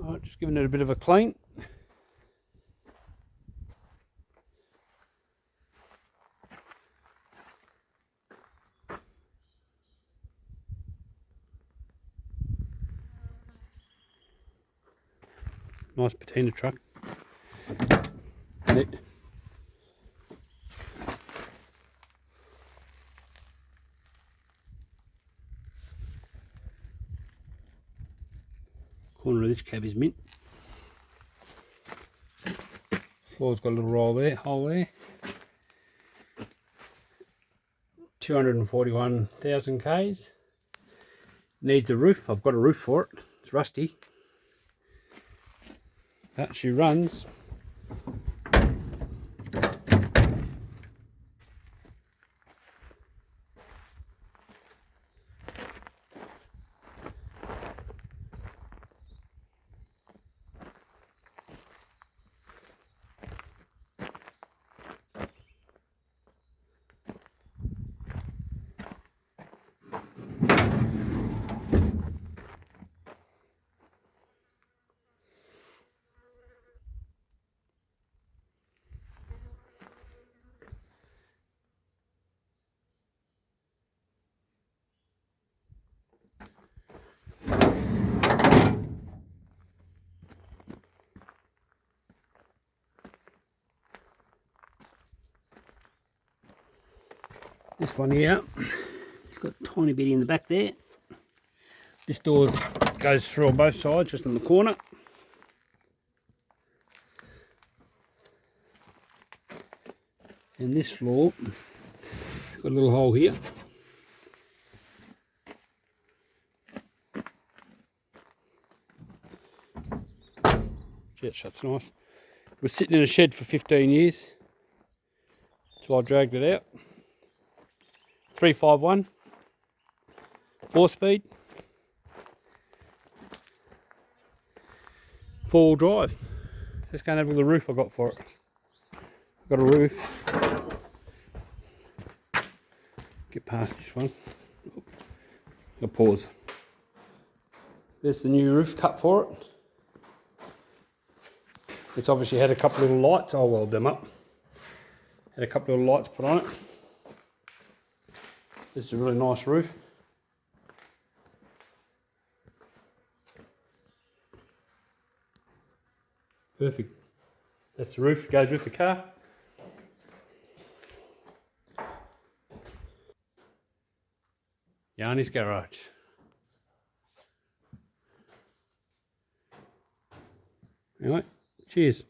Alright, just giving it a bit of a clean. Nice patina truck. Neat. Corner of this cab is mint. Floor's got a little roll there, hole there. 241,000 Ks. Needs a roof. I've got a roof for it. It's rusty. That she runs. This one here, it's got a tiny bit in the back there. This door goes through on both sides, just in the corner. And this floor, it's got a little hole here. Jet shuts nice. It was sitting in a shed for 15 years, until I dragged it out. 351, 4-speed, 4-wheel drive. Let's go and have a look at the roof I got for it. I've got a roof. Get past this one. I'll pause. There's the new roof cut for it. It's obviously had a couple little lights. I'll weld them up. Had a couple little lights put on it. This is a really nice roof. Perfect. That's the roof, goes with the car. Yanni's garage. Anyway, cheers.